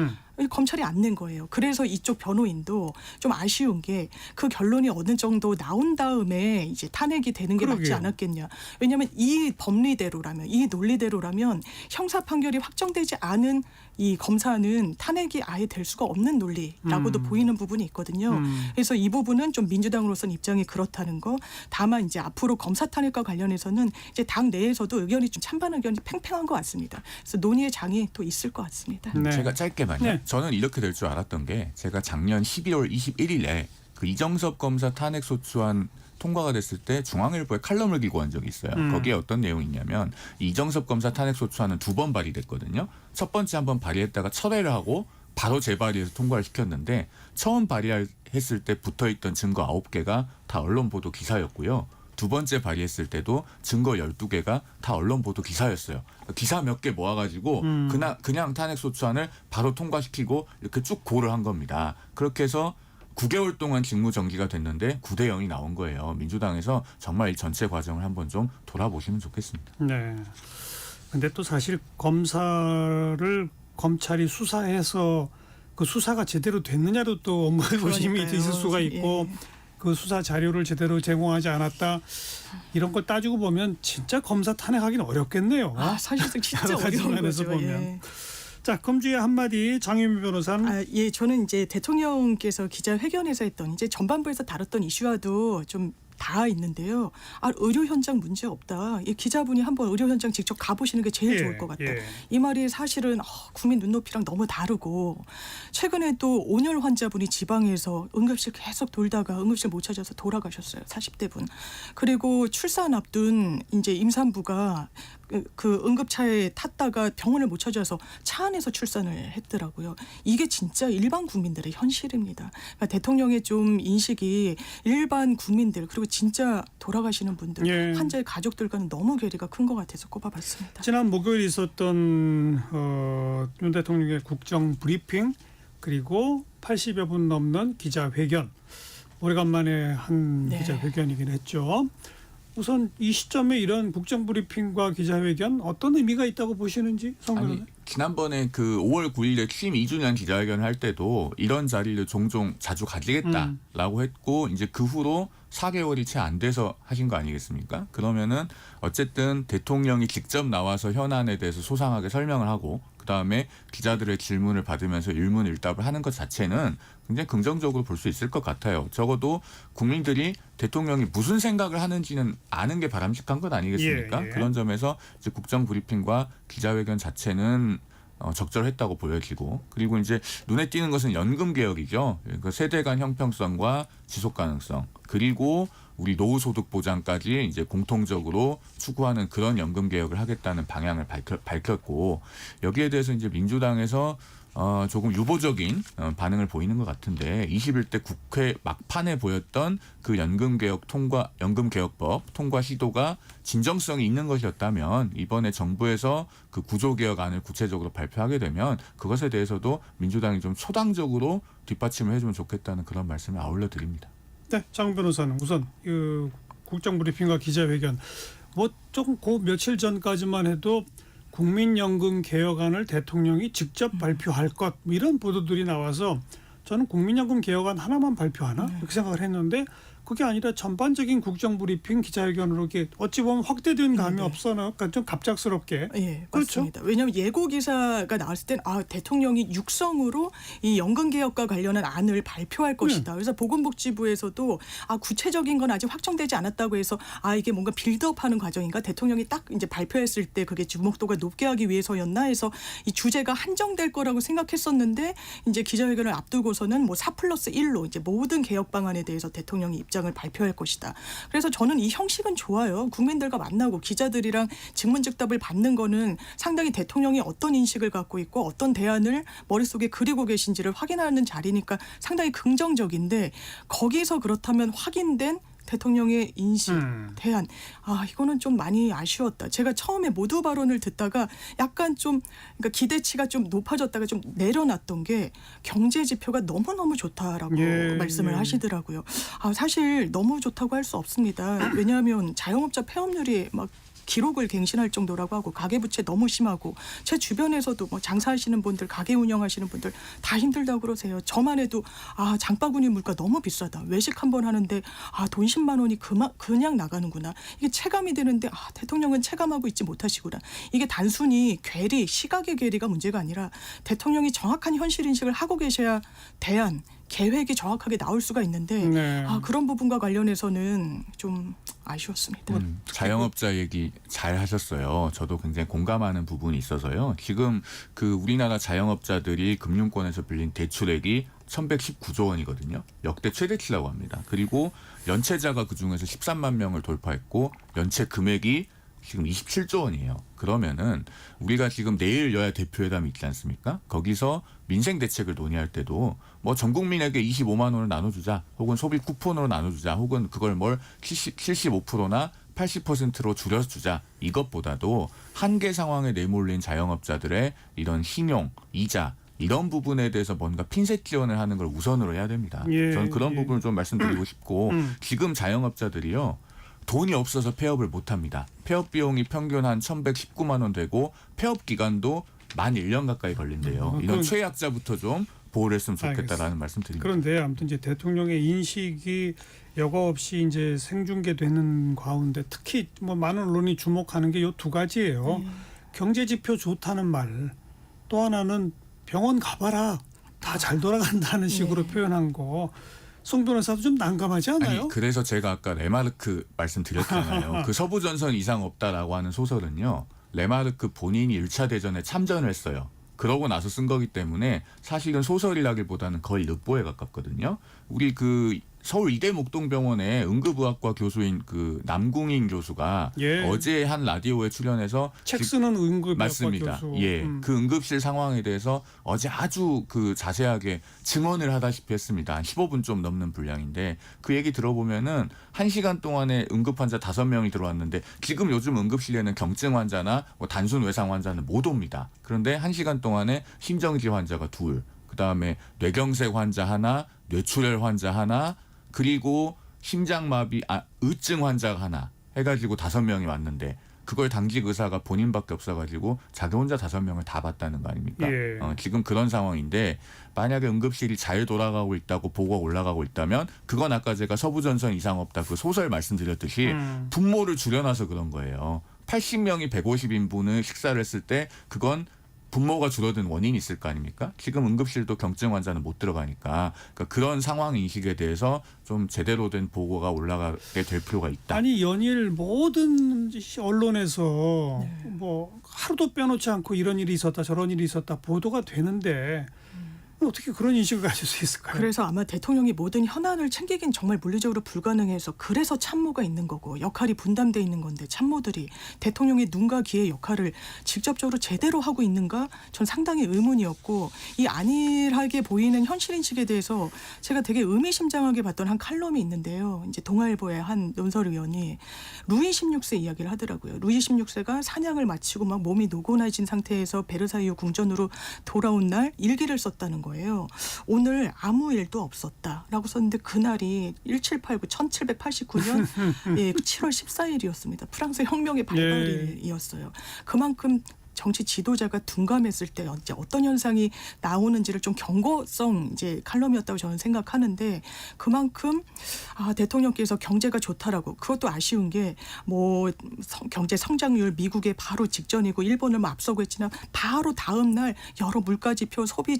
검찰이 안 낸 거예요. 그래서 이쪽 변호인도 좀 아쉬운 게 그 결론이 어느 정도 나온 다음에 이제 탄핵이 되는 게 맞지 그러게요. 않았겠냐. 왜냐하면 이 법리대로라면, 이 논리대로라면 형사 판결이 확정되지 않은 이 검사는 탄핵이 아예 될 수가 없는 논리라고도 보이는 부분이 있거든요. 그래서 이 부분은 좀 민주당으로서는 입장이 그렇다는 거. 다만 이제 앞으로 검사 탄핵과 관련해서는 이제 당 내에서도 의견이 좀 찬반 의견이 팽팽한 것 같습니다. 그래서 논의의 장이 또 있을 것 같습니다. 네. 제가 짧게만요. 네. 저는 이렇게 될 줄 알았던 게, 제가 작년 12월 21일에 그 이정섭 검사 탄핵 소추안 통과가 됐을 때 중앙일보에 칼럼을 기고한 적이 있어요. 거기에 어떤 내용이 있냐면, 이정섭 검사 탄핵 소추안은 2번 발의됐거든요. 첫 번째 한번 발의했다가 철회를 하고 바로 재발의해서 통과를 시켰는데, 처음 발의했을 때 붙어있던 증거 9개가 다 언론 보도 기사였고요. 두 번째 발의했을 때도 증거 12개가 다 언론 보도 기사였어요. 기사 몇 개 모아가지고 그냥 탄핵소추안을 바로 통과시키고 이렇게 쭉 고를 한 겁니다. 그렇게 해서 9개월 동안 직무정지가 됐는데 9대 0이 나온 거예요. 민주당에서 정말 이 전체 과정을 한번 좀 돌아보시면 좋겠습니다. 네. 근데 또 사실 검사를 검찰이 수사해서 그 수사가 제대로 됐느냐도 또 의심이 그러니까요. 있을 수가 있고, 예. 그 수사 자료를 제대로 제공하지 않았다, 이런 걸 따지고 보면 진짜 검사 탄핵하기는 어렵겠네요. 사실상 진짜 여러 가지 어려운 면에서 거죠. 보면. 예. 자, 금주의 한마디 장윤미 변호사는. 예, 저는 이제 대통령께서 기자회견에서 했던 이제 전반부에서 다뤘던 이슈와도 좀 다 있는데요. 의료 현장 문제 없다. 이 기자분이 한번 의료 현장 직접 가보시는 게 제일 예, 좋을 것 같다. 예. 이 말이 사실은 국민 눈높이랑 너무 다르고, 최근에 또 온열 환자분이 지방에서 응급실 계속 돌다가 응급실 못 찾아서 돌아가셨어요. 40대 분. 그리고 출산 앞둔 이제 임산부가 그 응급차에 탔다가 병원을 못 찾아서 차 안에서 출산을 했더라고요. 이게 진짜 일반 국민들의 현실입니다. 그러니까 대통령의 좀 인식이 일반 국민들, 그리고 진짜 돌아가시는 분들, 예. 환자의 가족들과는 너무 괴리가 큰 것 같아서 꼽아봤습니다. 지난 목요일 있었던 윤 대통령의 국정 브리핑, 그리고 80여 분 넘는 기자회견, 오래간만에 한 네. 기자회견이긴 했죠. 우선 이 시점에 이런 국정 브리핑과 기자회견 어떤 의미가 있다고 보시는지, 성 아니, 변호사. 지난번에 그 5월 9일에 취임 2주년 기자회견을 할 때도 이런 자리를 종종 자주 가지겠다라고 했고, 이제 그 후로 4개월이 채 안 돼서 하신 거 아니겠습니까? 그러면은 어쨌든 대통령이 직접 나와서 현안에 대해서 소상하게 설명을 하고, 그다음에 기자들의 질문을 받으면서 일문일답을 하는 것 자체는 굉장히 긍정적으로 볼 수 있을 것 같아요. 적어도 국민들이 대통령이 무슨 생각을 하는지는 아는 게 바람직한 것 아니겠습니까? 예, 예. 그런 점에서 이제 국정 브리핑과 기자회견 자체는 적절했다고 보여지고, 그리고 이제 눈에 띄는 것은 연금 개혁이죠. 그 세대 간 형평성과 지속 가능성, 그리고 우리 노후소득 보장까지 이제 공통적으로 추구하는 그런 연금 개혁을 하겠다는 방향을 밝혔고, 여기에 대해서 이제 민주당에서 조금 유보적인 반응을 보이는 것 같은데, 21대 국회 막판에 보였던 그 연금개혁법 통과 시도가 진정성이 있는 것이었다면, 이번에 정부에서 그 구조개혁안을 구체적으로 발표하게 되면 그것에 대해서도 민주당이 좀 초당적으로 뒷받침을 해주면 좋겠다는 그런 말씀을 아울러 드립니다. 네, 장 변호사는 우선 그 국정 브리핑과 기자회견, 뭐 조금 그 며칠 전까지만 해도 국민연금 개혁안을 대통령이 직접 발표할 것, 뭐 이런 보도들이 나와서 저는 국민연금 개혁안 하나만 발표하나 이렇게 생각을 했는데 그게 아니라 전반적인 국정브리핑 기자회견으로 이렇게 어찌 보면 확대된 감이 없어나 그러니까 좀 갑작스럽게. 예, 그렇죠? 맞습니다. 왜냐하면 예고 기사가 나왔을 땐 대통령이 육성으로 이 연금 개혁과 관련한 안을 발표할 것이다. 그래서 보건복지부에서도 구체적인 건 아직 확정되지 않았다고 해서 이게 뭔가 빌드업하는 과정인가 대통령이 딱 이제 발표했을 때 그게 주목도가 높게 하기 위해서였나 해서 이 주제가 한정될 거라고 생각했었는데 이제 기자회견을 앞두고서는 뭐 4+1로 이제 모든 개혁 방안에 대해서 대통령이 입장을 발표할 것이다. 그래서 저는 이 형식은 좋아요. 국민들과 만나고 기자들이랑 직문즉답을 받는 거는 상당히 대통령이 어떤 인식을 갖고 있고 어떤 대안을 머릿속에 그리고 계신지를 확인하는 자리니까 상당히 긍정적인데 거기서 그렇다면 확인된 대통령의 인식, 대안. 이거는 좀 많이 아쉬웠다. 제가 처음에 모두 발언을 듣다가 약간 좀 그러니까 기대치가 좀 높아졌다가 좀 내려놨던 게 경제 지표가 너무너무 좋다라고 말씀을 하시더라고요. 사실 너무 좋다고 할 수 없습니다. 왜냐하면 자영업자 폐업률이 막 기록을 갱신할 정도라고 하고 가계부채 너무 심하고 제 주변에서도 뭐 장사하시는 분들 가게 운영하시는 분들 다 힘들다고 그러세요. 저만 해도 장바구니 물가 너무 비싸다. 외식 한번 하는데 돈 10만 원이 그냥 나가는구나. 이게 체감이 되는데 대통령은 체감하고 있지 못하시구나. 이게 단순히 괴리 시각의 괴리가 문제가 아니라 대통령이 정확한 현실 인식을 하고 계셔야 대안 계획이 정확하게 나올 수가 있는데 그런 부분과 관련해서는 좀 아쉬웠습니다. 자영업자 얘기 잘 하셨어요. 저도 굉장히 공감하는 부분이 있어서요. 지금 그 우리나라 자영업자들이 금융권에서 빌린 대출액이 1119조 원이거든요. 역대 최대치라고 합니다. 그리고 연체자가 그중에서 13만 명을 돌파했고 연체 금액이 지금 27조 원이에요. 그러면은 우리가 지금 내일 여야 대표회담이 있지 않습니까? 거기서 민생 대책을 논의할 때도 뭐 전 국민에게 25만 원을 나눠주자, 혹은 소비 쿠폰으로 나눠주자, 혹은 그걸 75%나 80%로 줄여주자, 이것보다도 한계 상황에 내몰린 자영업자들의 이런 신용, 이자 이런 부분에 대해서 뭔가 핀셋 지원을 하는 걸 우선으로 해야 됩니다. 저는 그런 부분을 좀 말씀드리고 싶고 지금 자영업자들이요. 돈이 없어서 폐업을 못합니다. 폐업 비용이 평균 한 1,119만 원 되고 폐업 기간도 만 1년 가까이 걸린대요. 이런 최약자부터 좀 보호를 했으면 좋겠다라는 말씀 드립니다. 그런데 아무튼 이제 대통령의 인식이 여과 없이 이제 생중계되는 가운데 특히 뭐 많은 언론이 주목하는 게 요 두 가지예요. 경제 지표 좋다는 말, 또 하나는 병원 가봐라 다 잘 돌아간다는 식으로 표현한 거. 송 변호사도 좀 난감하지 않아요? 아니, 그래서 제가 아까 레마르크 말씀드렸잖아요. 그 서부전선 이상 없다라고 하는 소설은요. 레마르크 본인이 1차 대전에 참전을 했어요. 그러고 나서 쓴 거기 때문에 사실은 소설이라기보다는 거의 늑보에 가깝거든요. 우리 그 서울 이대 목동병원의 응급의학과 교수인 그 남궁인 교수가 어제 한 라디오에 출연해서 책 쓰는 응급의학과 맞습니다. 교수. 그 응급실 상황에 대해서 어제 아주 그 자세하게 증언을 하다시피 했습니다. 한 15분 좀 넘는 분량인데 그 얘기 들어보면은 1시간 동안에 응급 환자 5명이 들어왔는데 지금 요즘 응급실에는 경증 환자나 뭐 단순 외상 환자는 못 옵니다. 그런데 1시간 동안에 심정지 환자가 2, 그다음에 뇌경색 환자 하나, 뇌출혈 환자 하나, 그리고 심장마비, 의증 환자가 하나 해가지고 5명이 왔는데 그걸 당직 의사가 본인밖에 없어가지고 자기 혼자 5명을 다 봤다는 거 아닙니까? 지금 그런 상황인데 만약에 응급실이 잘 돌아가고 있다고 보고가 올라가고 있다면 그건 아까 제가 서부전선 이상 없다 그 소설 말씀드렸듯이 분모를 줄여놔서 그런 거예요. 80명이 150인분을 식사를 했을 때 그건 분모가 줄어든 원인이 있을 거 아닙니까? 지금 응급실도 경증 환자는 못 들어가니까 그런 상황 인식에 대해서 좀 제대로 된 보고가 올라가게 될 필요가 있다. 아니 연일 모든 언론에서 뭐 하루도 빼놓지 않고 이런 일이 있었다 저런 일이 있었다 보도가 되는데 어떻게 그런 인식을 가질 수 있을까요? 그래서 아마 대통령이 모든 현안을 챙기긴 정말 물리적으로 불가능해서 그래서 참모가 있는 거고 역할이 분담돼 있는 건데 참모들이 대통령의 눈과 귀의 역할을 직접적으로 제대로 하고 있는가? 전 상당히 의문이었고 이 안일하게 보이는 현실인식에 대해서 제가 되게 의미심장하게 봤던 한 칼럼이 있는데요. 이제 동아일보의 한 논설위원이 루이 16세 이야기를 하더라고요. 루이 16세가 사냥을 마치고 막 몸이 노곤해진 상태에서 베르사유 궁전으로 돌아온 날 일기를 썼다는 거예요. 오늘 아무 일도 없었다라고 썼는데 그날이 1789년 7월 14일이었습니다. 프랑스 혁명의 발발일이었어요. 그만큼 정치 지도자가 둔감했을 때 이제 어떤 현상이 나오는지를 좀 경고성 이제 칼럼이었다고 저는 생각하는데 그만큼 대통령께서 경제가 좋다라고 그것도 아쉬운 게 뭐 경제 성장률 미국의 바로 직전이고 일본을 뭐 앞서고 했지만 바로 다음 날 여러 물가지표 소비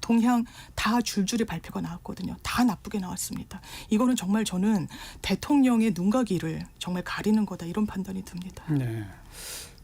동향 다 줄줄이 발표가 나왔거든요. 다 나쁘게 나왔습니다. 이거는 정말 저는 대통령의 눈과 귀를 정말 가리는 거다 이런 판단이 듭니다. 네.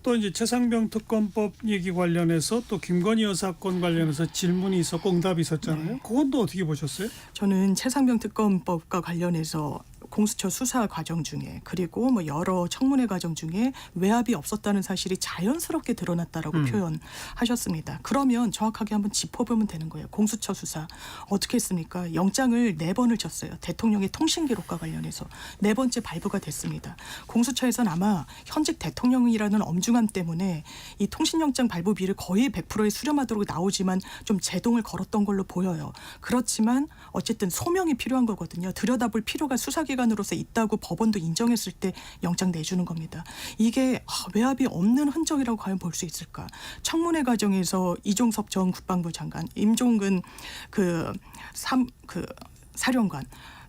또 이제 최상병 특검법 얘기 관련해서 또 김건희 여사 건 관련해서 질문이 있었고 응답이 있었잖아요. 그건 또 어떻게 보셨어요? 저는 최상병 특검법과 관련해서 공수처 수사 과정 중에 그리고 뭐 여러 청문회 과정 중에 외압이 없었다는 사실이 자연스럽게 드러났다라고 표현하셨습니다. 그러면 정확하게 한번 짚어보면 되는 거예요. 공수처 수사 어떻게 했습니까? 영장을 4번을 쳤어요. 대통령의 통신 기록과 관련해서 4번째 발부가 됐습니다. 공수처에서는 아마 현직 대통령이라는 엄중함 때문에 이 통신영장 발부비를 거의 100%에 수렴하도록 나오지만 좀 제동을 걸었던 걸로 보여요. 그렇지만 어쨌든 소명이 필요한 거거든요. 들여다볼 필요가 수사기관으로서 있다고 법원도 인정했을 때 영장 내주는 겁니다. 이게 외압이 없는 흔적이라고 과연 볼 수 있을까? 청문회 과정에서 이종섭 전 국방부 장관, 임종근 사령관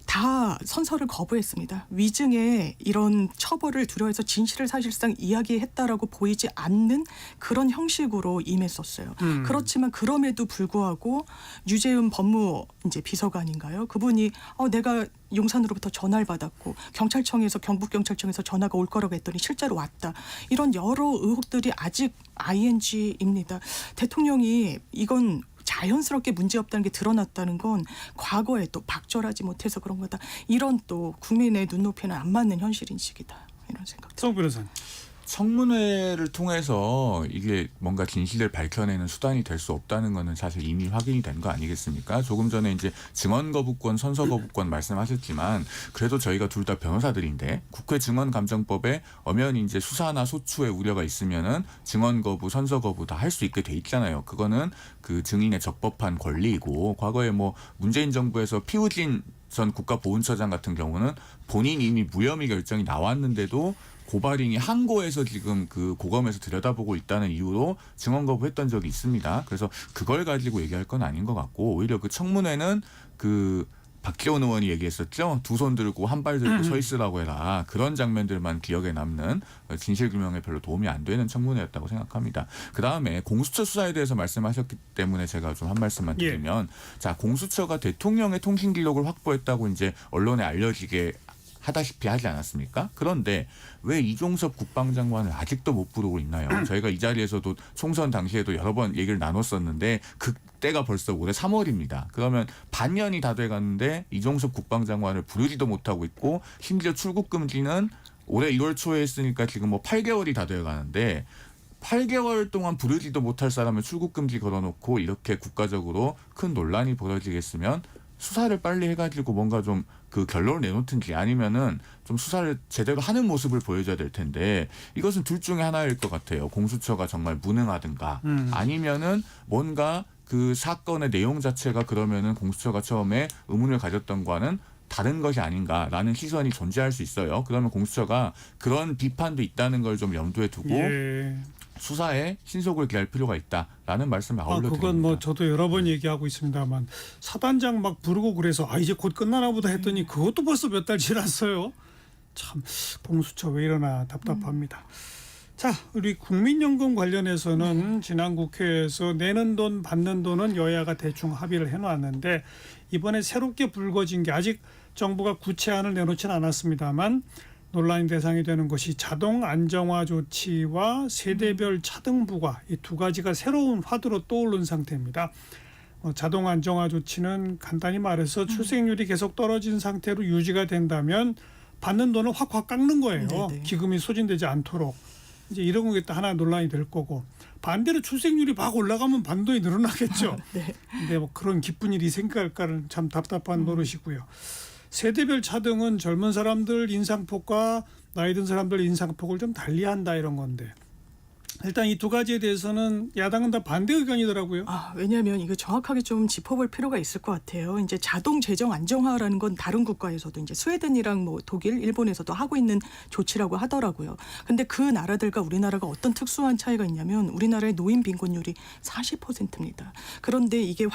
다 선서를 거부했습니다. 위증에 이런 처벌을 두려워해서 진실을 사실상 이야기했다라고 보이지 않는 그런 형식으로 임했었어요. 그렇지만 그럼에도 불구하고 유재은 법무 이제 비서관인가요? 그분이 내가 용산으로부터 전화를 받았고 경찰청에서 경북경찰청에서 전화가 올 거라고 했더니 실제로 왔다. 이런 여러 의혹들이 아직 ING입니다. 대통령이 이건 자연스럽게 문제없다는 게 드러났다는 건 과거에 또 박절하지 못해서 그런 거다. 이런 또 국민의 눈높이는 안 맞는 현실인식이다. 이런 생각. 성 변호사님. 청문회를 통해서 이게 뭔가 진실을 밝혀내는 수단이 될 수 없다는 것은 사실 이미 확인이 된 거 아니겠습니까? 조금 전에 이제 증언 거부권, 선서 거부권 말씀하셨지만 그래도 저희가 둘 다 변호사들인데 국회 증언감정법에 엄연히 이제 수사나 소추의 우려가 있으면은 증언 거부, 선서 거부 다 할 수 있게 돼 있잖아요. 그거는 그 증인의 적법한 권리이고 과거에 뭐 문재인 정부에서 피우진 전 국가보훈처장 같은 경우는 본인이 이미 무혐의 결정이 나왔는데도 고발인이 항고해서 지금 그 고검에서 들여다보고 있다는 이유로 증언 거부했던 적이 있습니다. 그래서 그걸 가지고 얘기할 건 아닌 것 같고 오히려 그 청문회는 그 박지원 의원이 얘기했었죠. 2손 들고 한 발 들고 서 있으라고 해라. 그런 장면들만 기억에 남는 진실규명에 별로 도움이 안 되는 청문회였다고 생각합니다. 그다음에 공수처 수사에 대해서 말씀하셨기 때문에 제가 좀 한 말씀만 드리면 자 공수처가 대통령의 통신 기록을 확보했다고 이제 언론에 알려지게 하다시피 하지 않았습니까? 그런데 왜 이종섭 국방장관을 아직도 못 부르고 있나요? 저희가 이 자리에서도 총선 당시에도 여러 번 얘기를 나눴었는데 그때가 벌써 올해 3월입니다. 그러면 반년이 다 돼가는데 이종섭 국방장관을 부르지도 못하고 있고 심지어 출국 금지는 올해 1월 초에 했으니까 지금 뭐 8개월이 다 돼가는데 8개월 동안 부르지도 못할 사람을 출국 금지 걸어놓고 이렇게 국가적으로 큰 논란이 벌어지겠으면 수사를 빨리 해가지고 뭔가 좀 그 결론을 내놓든지 아니면은 좀 수사를 제대로 하는 모습을 보여줘야 될 텐데 이것은 둘 중에 하나일 것 같아요. 공수처가 정말 무능하든가 아니면은 뭔가 그 사건의 내용 자체가 그러면은 공수처가 처음에 의문을 가졌던 거와는 다른 것이 아닌가라는 시선이 존재할 수 있어요. 그러면 공수처가 그런 비판도 있다는 걸 좀 염두에 두고 수사에 신속을 기할 필요가 있다라는 말씀을 아울러 드립니다. 그건 뭐 저도 여러 번 얘기하고 있습니다만 사단장 막 부르고 그래서 이제 곧 끝나나 보다 했더니 그것도 벌써 몇 달 지났어요. 참 공수처 왜 이러나 답답합니다. 자, 우리 국민연금 관련해서는 지난 국회에서 내는 돈 받는 돈은 여야가 대충 합의를 해놨는데 이번에 새롭게 불거진 게 아직 정부가 구체안을 내놓지는 않았습니다만 논란의 대상이 되는 것이 자동 안정화 조치와 세대별 차등 부과 이 두 가지가 새로운 화두로 떠오른 상태입니다. 자동 안정화 조치는 간단히 말해서 출생률이 계속 떨어진 상태로 유지가 된다면 받는 돈을 확확 깎는 거예요. 네네. 기금이 소진되지 않도록. 이제 이런 게 또 하나 논란이 될 거고 반대로 출생률이 막 올라가면 받는 돈이 늘어나겠죠. 네. 근데 뭐 그런 기쁜 일이 생길까는 참 답답한 노릇이고요. 세대별 차등은 젊은 사람들 인상폭과 나이 든 사람들 인상폭을 좀 달리한다 이런 건데 일단 이 두 가지에 대해서는 야당은 다 반대 의견이더라고요. 왜냐하면 이거 정확하게 좀 짚어볼 필요가 있을 것 같아요. 이제 자동 재정 안정화라는 건 다른 국가에서도 이제 스웨덴이랑 뭐 독일, 일본에서도 하고 있는 조치라고 하더라고요. 근데 그 나라들과 우리나라가 어떤 특수한 차이가 있냐면 우리나라의 노인 빈곤율이 40%입니다. 그런데 이게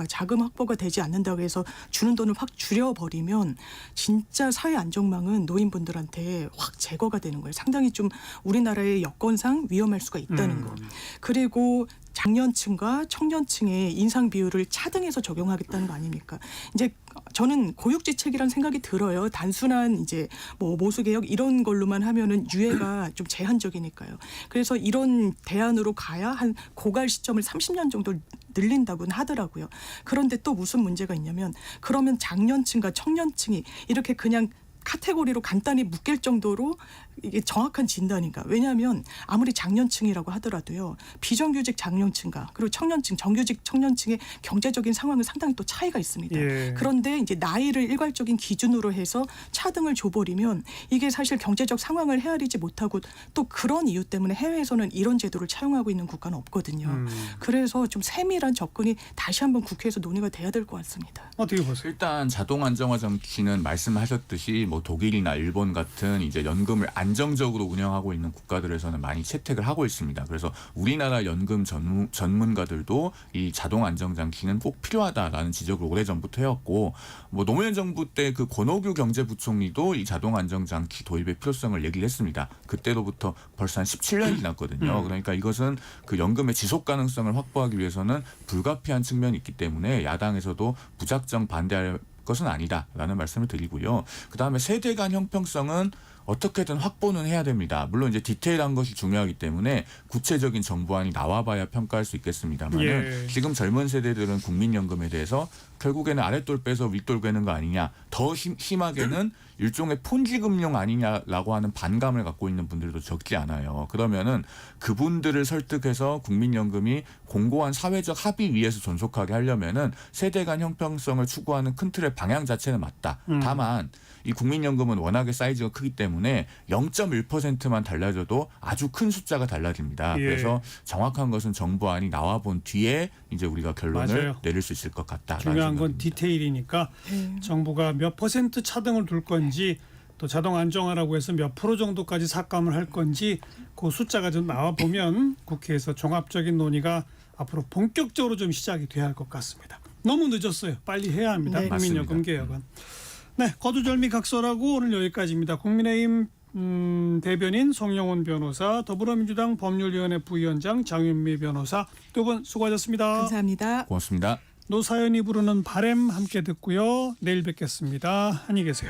자금 확보가 되지 않는다고 해서 주는 돈을 확 줄여버리면 진짜 사회 안정망은 노인분들한테 확 제거가 되는 거예요. 상당히 좀 우리나라의 여건상 위험할 수가 있다는 거. 그리고 장년층과 청년층의 인상 비율을 차등해서 적용하겠다는 거 아닙니까? 이제 저는 고육지책이라는 생각이 들어요. 단순한 이제 뭐 모수개혁 이런 걸로만 하면은 유예가 좀 제한적이니까요. 그래서 이런 대안으로 가야 한 고갈 시점을 30년 정도 늘린다고는 하더라고요. 그런데 또 무슨 문제가 있냐면 그러면 장년층과 청년층이 이렇게 그냥 카테고리로 간단히 묶일 정도로 이게 정확한 진단인가? 왜냐하면 아무리 장년층이라고 하더라도요. 비정규직 장년층과 그리고 청년층, 정규직 청년층의 경제적인 상황은 상당히 또 차이가 있습니다. 예. 그런데 이제 나이를 일괄적인 기준으로 해서 차등을 줘버리면 이게 사실 경제적 상황을 헤아리지 못하고 또 그런 이유 때문에 해외에서는 이런 제도를 차용하고 있는 국가는 없거든요. 그래서 좀 세밀한 접근이 다시 한번 국회에서 논의가 돼야 될 것 같습니다. 어떻게 보세요? 일단 자동 안정화 정치는 말씀하셨듯이 뭐 독일이나 일본 같은 이제 연금을 안정적으로 운영하고 있는 국가들에서는 많이 채택을 하고 있습니다. 그래서 우리나라 연금 전문가들도 이 자동 안정 장치는 꼭 필요하다라는 지적을 오래전부터 해왔고 뭐 노무현 정부 때 그 권오규 경제부총리도 이 자동 안정 장치 도입의 필요성을 얘기를 했습니다. 그때로부터 벌써 한 17년이 지났거든요. 그러니까 이것은 그 연금의 지속 가능성을 확보하기 위해서는 불가피한 측면이 있기 때문에 야당에서도 무작정 반대할 것은 아니다라는 말씀을 드리고요. 그다음에 세대 간 형평성은 어떻게든 확보는 해야 됩니다. 물론 이제 디테일한 것이 중요하기 때문에 구체적인 정부안이 나와봐야 평가할 수 있겠습니다만 예. 지금 젊은 세대들은 국민연금에 대해서 결국에는 아랫돌 빼서 윗돌 괴는 거 아니냐, 더 심하게는 일종의 폰지금융 아니냐라고 하는 반감을 갖고 있는 분들도 적지 않아요. 그러면은 그분들을 설득해서 국민연금이 공고한 사회적 합의 위에서 존속하게 하려면은 세대 간 형평성을 추구하는 큰 틀의 방향 자체는 맞다. 다만 이 국민연금은 워낙에 사이즈가 크기 때문에 0.1%만 달라져도 아주 큰 숫자가 달라집니다. 예. 그래서 정확한 것은 정부안이 나와본 뒤에 이제 우리가 결론을 맞아요. 내릴 수 있을 것 같다. 중요한 건 디테일이니까 정부가 몇 % 차등을 둘 건지 또 자동 안정화라고 해서 몇 프로 정도까지 삭감을 할 건지 그 숫자가 좀 나와 보면 국회에서 종합적인 논의가 앞으로 본격적으로 좀 시작이 돼야 할 것 같습니다. 너무 늦었어요. 빨리 해야 합니다. 네. 국민연금 맞습니다. 개혁은. 네, 거두절미각설하고 오늘 여기까지입니다. 국민의힘 대변인 송영훈 변호사, 더불어민주당 법률위원회 부위원장 장윤미 변호사 두 분 수고하셨습니다. 감사합니다. 고맙습니다. 노사연이 부르는 바램 함께 듣고요. 내일 뵙겠습니다. 안녕히 계세요.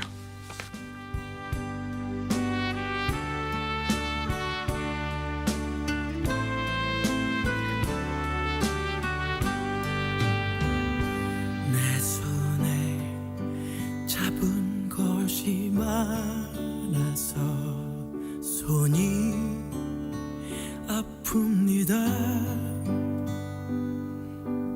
내 손에 잡은 것이 많아